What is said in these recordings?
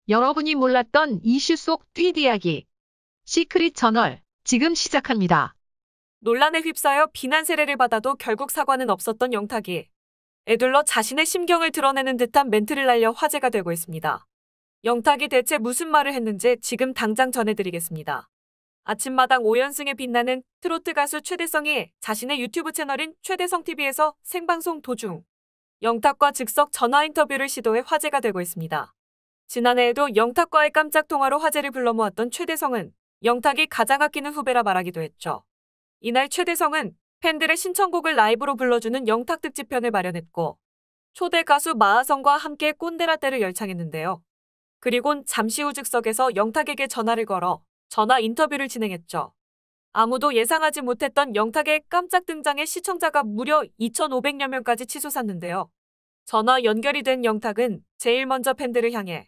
여러분이 몰랐던 이슈 속 뒷이야기. 시크릿 저널, 지금 시작합니다. 논란에 휩싸여 비난 세례를 받아도 결국 사과는 없었던 영탁이 에둘러 자신의 심경을 드러내는 듯한 멘트를 날려 화제가 되고 있습니다. 영탁이 대체 무슨 말을 했는지 지금 당장 전해드리겠습니다. 아침마당 5연승에 빛나는 트로트 가수 최대성이 자신의 유튜브 채널인 최대성TV에서 생방송 도중 영탁과 즉석 전화 인터뷰를 시도해 화제가 되고 있습니다. 지난해에도 영탁과의 깜짝 통화로 화제를 불러모았던 최대성은 영탁이 가장 아끼는 후배라 말하기도 했죠. 이날 최대성은 팬들의 신청곡을 라이브로 불러주는 영탁 특집편을 마련했고 초대 가수 마하성과 함께 꼰대라떼를 열창했는데요. 그리곤 잠시 후 즉석에서 영탁에게 전화를 걸어 전화 인터뷰를 진행했죠. 아무도 예상하지 못했던 영탁의 깜짝 등장에 시청자가 무려 2,500여 명까지 치솟았는데요. 전화 연결이 된 영탁은 제일 먼저 팬들을 향해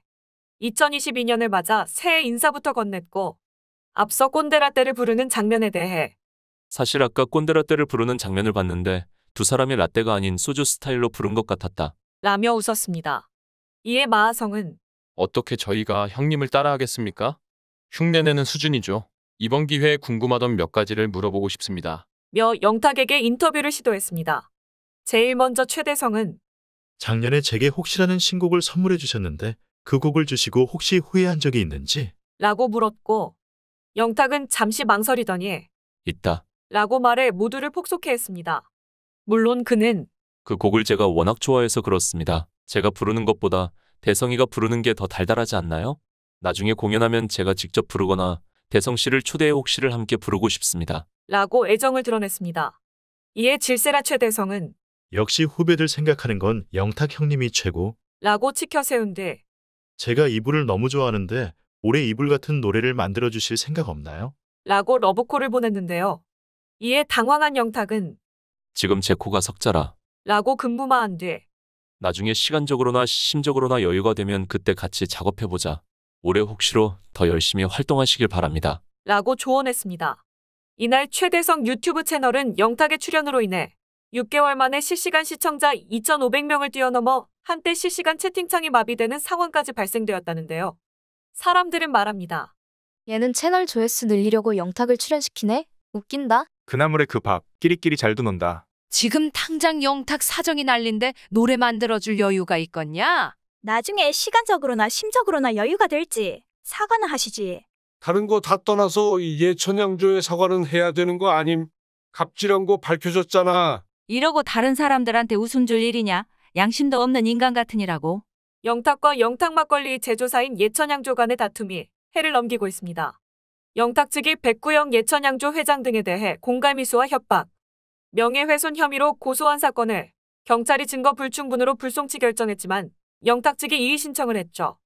2022년을 맞아 새해 인사부터 건넸고 앞서 꼰대라떼를 부르는 장면에 대해 사실 아까 꼰대라떼를 부르는 장면을 봤는데 두 사람이 라떼가 아닌 소주 스타일로 부른 것 같았다. 라며 웃었습니다. 이에 마하성은 어떻게 저희가 형님을 따라하겠습니까? 흉내내는 수준이죠. 이번 기회에 궁금하던 몇 가지를 물어보고 싶습니다. 며 영탁에게 인터뷰를 시도했습니다. 제일 먼저 최대성은 작년에 제게 혹시라는 신곡을 선물해 주셨는데 그 곡을 주시고 혹시 후회한 적이 있는지? 라고 물었고 영탁은 잠시 망설이더니 있다. 라고 말해 모두를 폭소케 했습니다. 물론 그는 그 곡을 제가 워낙 좋아해서 그렇습니다. 제가 부르는 것보다 대성이가 부르는 게 더 달달하지 않나요? 나중에 공연하면 제가 직접 부르거나 대성 씨를 초대해 혹시를 함께 부르고 싶습니다. 라고 애정을 드러냈습니다. 이에 질세라 최대성은 역시 후배들 생각하는 건 영탁 형님이 최고. 라고 치켜 세운 뒤 제가 이불을 너무 좋아하는데 올해 이불 같은 노래를 만들어 주실 생각 없나요? 라고 러브콜을 보냈는데요. 이에 당황한 영탁은 지금 제 코가 석자라. 라고 금부마한 뒤 나중에 시간적으로나 심적으로나 여유가 되면 그때 같이 작업해보자. 올해 혹시로 더 열심히 활동하시길 바랍니다. 라고 조언했습니다. 이날 최대성 유튜브 채널은 영탁의 출연으로 인해 6개월 만에 실시간 시청자 2,500명을 뛰어넘어 한때 실시간 채팅창이 마비되는 상황까지 발생되었다는데요. 사람들은 말합니다. 얘는 채널 조회수 늘리려고 영탁을 출연시키네? 웃긴다. 그나물에 그 밥 끼리끼리 잘도 논다. 지금 당장 영탁 사정이 난린데 노래 만들어줄 여유가 있겠냐? 나중에 시간적으로나 심적으로나 여유가 될지 사과나 하시지. 다른 거 다 떠나서 예천양조의 사과는 해야 되는 거 아님? 갑질한 거 밝혀졌잖아. 이러고 다른 사람들한테 웃음 줄 일이냐? 양심도 없는 인간 같으니라고. 영탁과 영탁 막걸리 제조사인 예천양조 간의 다툼이 해를 넘기고 있습니다. 영탁 측이 백구영 예천양조 회장 등에 대해 공갈미수와 협박, 명예훼손 혐의로 고소한 사건을 경찰이 증거 불충분으로 불송치 결정했지만 영탁 측이 이의 신청을 했죠.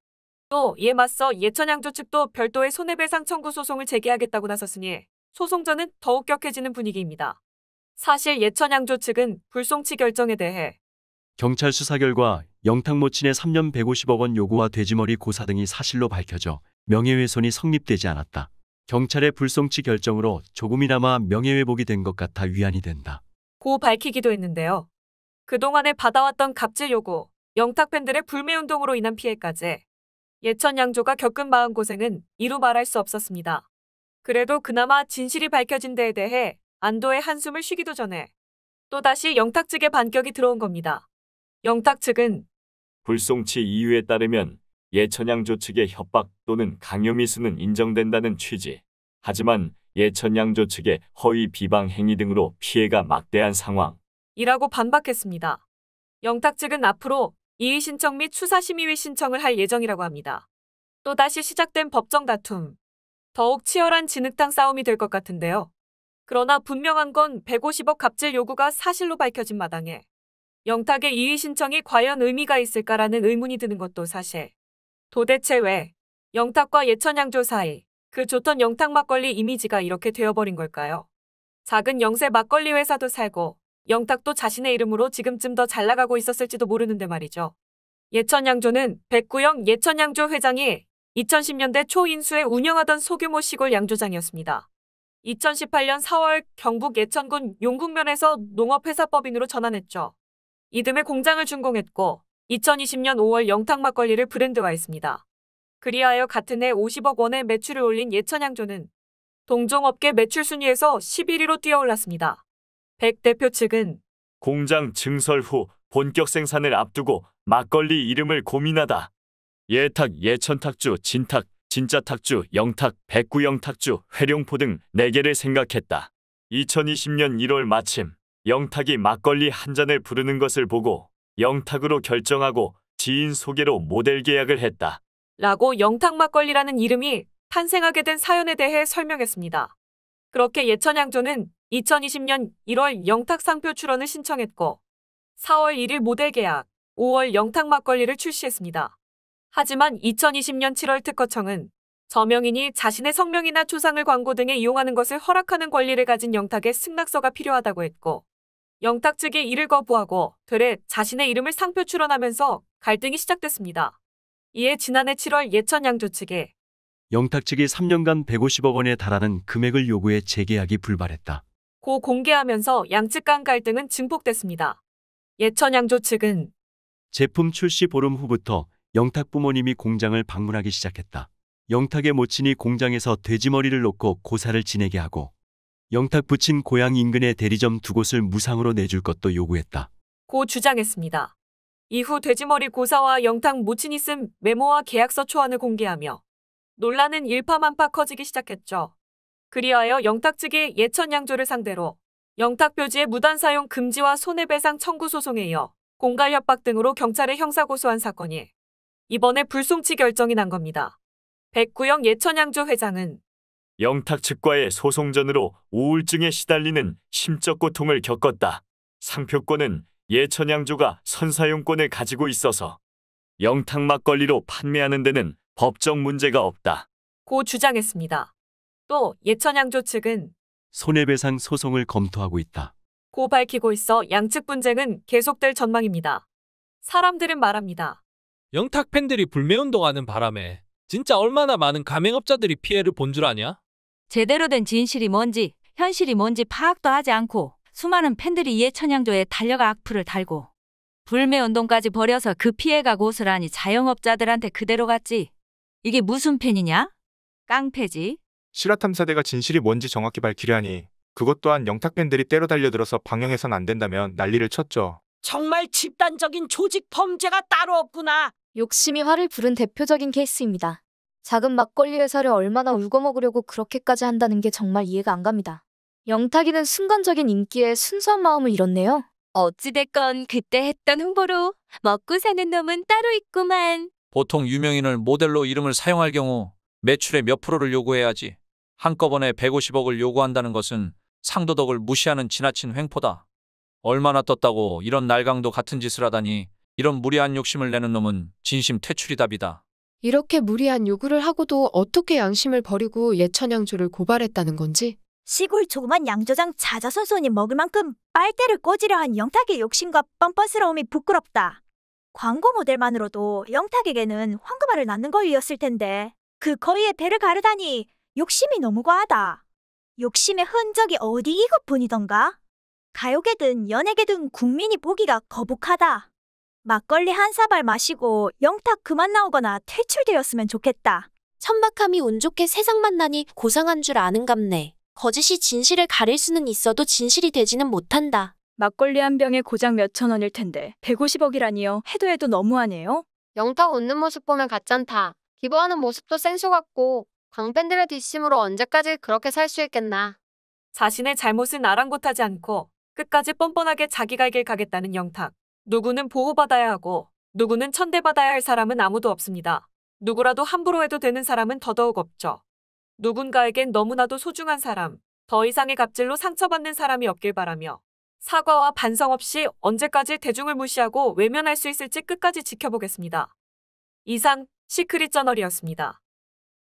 또 이에 맞서 예천양조 측도 별도의 손해배상 청구 소송을 제기하겠다고 나섰으니 소송전은 더욱 격해지는 분위기입니다. 사실 예천양조 측은 불송치 결정에 대해 경찰 수사 결과 영탁 모친의 3년 150억 원 요구와 돼지머리 고사 등이 사실로 밝혀져 명예훼손이 성립되지 않았다. 경찰의 불송치 결정으로 조금이나마 명예회복이 된 것 같아 위안이 된다. 고 밝히기도 했는데요. 그동안에 받아왔던 갑질 요구, 영탁 팬들의 불매운동으로 인한 피해까지 예천양조가 겪은 마음고생은 이루 말할 수 없었습니다. 그래도 그나마 진실이 밝혀진 데에 대해 안도의 한숨을 쉬기도 전에 또다시 영탁 측의 반격이 들어온 겁니다. 영탁 측은 불송치 이유에 따르면 예천양조 측의 협박 또는 강요미수는 인정된다는 취지. 하지만 예천양조 측의 허위 비방 행위 등으로 피해가 막대한 상황. 이라고 반박했습니다. 영탁 측은 앞으로 이의 신청 및 수사심의위 신청을 할 예정이라고 합니다. 또다시 시작된 법정 다툼. 더욱 치열한 진흙탕 싸움이 될 것 같은데요. 그러나 분명한 건 150억 갑질 요구가 사실로 밝혀진 마당에 영탁의 이의 신청이 과연 의미가 있을까라는 의문이 드는 것도 사실. 도대체 왜 영탁과 예천양조 사이 그 좋던 영탁 막걸리 이미지가 이렇게 되어버린 걸까요? 작은 영세 막걸리 회사도 살고 영탁도 자신의 이름으로 지금쯤 더 잘 나가고 있었을지도 모르는데 말이죠. 예천양조는 백구영 예천양조 회장이 2010년대 초 인수해 운영하던 소규모 시골 양조장이었습니다. 2018년 4월 경북 예천군 용국면에서 농업회사법인으로 전환했죠. 이듬해 공장을 준공했고 2020년 5월 영탁 막걸리를 브랜드화했습니다. 그리하여 같은 해 50억 원의 매출을 올린 예천양조는 동종업계 매출 순위에서 11위로 뛰어올랐습니다. 백 대표 측은 공장 증설 후 본격 생산을 앞두고 막걸리 이름을 고민하다. 예탁, 예천탁주, 진탁, 진짜탁주, 영탁, 백구영탁주, 회룡포 등 4개를 생각했다. 2020년 1월 마침 영탁이 막걸리 한 잔을 부르는 것을 보고 영탁으로 결정하고 지인 소개로 모델 계약을 했다. 라고 영탁 막걸리라는 이름이 탄생하게 된 사연에 대해 설명했습니다. 그렇게 예천양조는 2020년 1월 영탁 상표 출원을 신청했고 4월 1일 모델 계약, 5월 영탁 막걸리를 출시했습니다. 하지만 2020년 7월 특허청은 저명인이 자신의 성명이나 초상을 광고 등에 이용하는 것을 허락하는 권리를 가진 영탁의 승낙서가 필요하다고 했고 영탁 측이 이를 거부하고 되레 자신의 이름을 상표 출원하면서 갈등이 시작됐습니다. 이에 지난해 7월 예천양조 측에 영탁 측이 3년간 150억 원에 달하는 금액을 요구해 재계약이 불발했다. 고 공개하면서 양측 간 갈등은 증폭됐습니다. 예천양조 측은 제품 출시 보름 후부터 영탁 부모님이 공장을 방문하기 시작했다. 영탁의 모친이 공장에서 돼지머리를 놓고 고사를 지내게 하고 영탁 부친 고향 인근의 대리점 2곳을 무상으로 내줄 것도 요구했다. 고 주장했습니다. 이후 돼지머리 고사와 영탁 모친이 쓴 메모와 계약서 초안을 공개하며 논란은 일파만파 커지기 시작했죠. 그리하여 영탁 측이 예천양조를 상대로 영탁 표지의 무단 사용 금지와 손해배상 청구 소송에 이어 공갈 협박 등으로 경찰에 형사고소한 사건이 이번에 불송치 결정이 난 겁니다. 백구영 예천양조 회장은 영탁 측과의 소송전으로 우울증에 시달리는 심적 고통을 겪었다. 상표권은 예천양조가 선사용권을 가지고 있어서 영탁 막걸리로 판매하는 데는 법적 문제가 없다. 고 주장했습니다. 또 예천양조 측은 손해배상 소송을 검토하고 있다. 고 밝히고 있어 양측 분쟁은 계속될 전망입니다. 사람들은 말합니다. 영탁 팬들이 불매운동하는 바람에 진짜 얼마나 많은 가맹업자들이 피해를 본 줄 아냐? 제대로 된 진실이 뭔지 현실이 뭔지 파악도 하지 않고 수많은 팬들이 예천양조에 달려가 악플을 달고 불매운동까지 벌여서 그 피해가 고스란히 자영업자들한테 그대로 갔지. 이게 무슨 팬이냐? 깡패지. 실화탐사대가 진실이 뭔지 정확히 밝히려 하니 그것 또한 영탁 팬들이 때로 달려들어서 방영해선 안 된다면 난리를 쳤죠. 정말 집단적인 조직 범죄가 따로 없구나. 욕심이 화를 부른 대표적인 케이스입니다. 작은 막걸리 회사를 얼마나 울고먹으려고 그렇게까지 한다는 게 정말 이해가 안 갑니다. 영탁이는 순간적인 인기에 순수한 마음을 잃었네요. 어찌됐건 그때 했던 홍보로 먹고 사는 놈은 따로 있구만. 보통 유명인을 모델로 이름을 사용할 경우 매출의 몇 프로를 요구해야지. 한꺼번에 150억을 요구한다는 것은 상도덕을 무시하는 지나친 횡포다. 얼마나 떴다고 이런 날강도 같은 짓을 하다니. 이런 무리한 욕심을 내는 놈은 진심 퇴출이 답이다. 이렇게 무리한 요구를 하고도 어떻게 양심을 버리고 예천양조를 고발했다는 건지. 시골 조그만 양조장 자자손손이 먹을 만큼 빨대를 꽂으려 한 영탁의 욕심과 뻔뻔스러움이 부끄럽다. 광고 모델만으로도 영탁에게는 황금알을 낳는 거위였을 텐데 그 거위에 배를 가르다니 욕심이 너무 과하다. 욕심의 흔적이 어디 이것뿐이던가? 가요계든 연예계든 국민이 보기가 거북하다. 막걸리 한 사발 마시고 영탁 그만 나오거나 퇴출되었으면 좋겠다. 천박함이 운 좋게 세상 만나니 고상한 줄 아는갑네. 거짓이 진실을 가릴 수는 있어도 진실이 되지는 못한다. 막걸리 한 병에 고작 몇천 원일 텐데 150억이라니요. 해도 너무하네요. 영탁 웃는 모습 보면 가짠다. 기부하는 모습도 센쇼 같고 광팬들의 뒷심으로 언제까지 그렇게 살 수 있겠나. 자신의 잘못은 아랑곳하지 않고 끝까지 뻔뻔하게 자기 갈 길 가겠다는 영탁. 누구는 보호받아야 하고 누구는 천대받아야 할 사람은 아무도 없습니다. 누구라도 함부로 해도 되는 사람은 더더욱 없죠. 누군가에겐 너무나도 소중한 사람, 더 이상의 갑질로 상처받는 사람이 없길 바라며 사과와 반성 없이 언제까지 대중을 무시하고 외면할 수 있을지 끝까지 지켜보겠습니다. 이상 시크릿 저널이었습니다.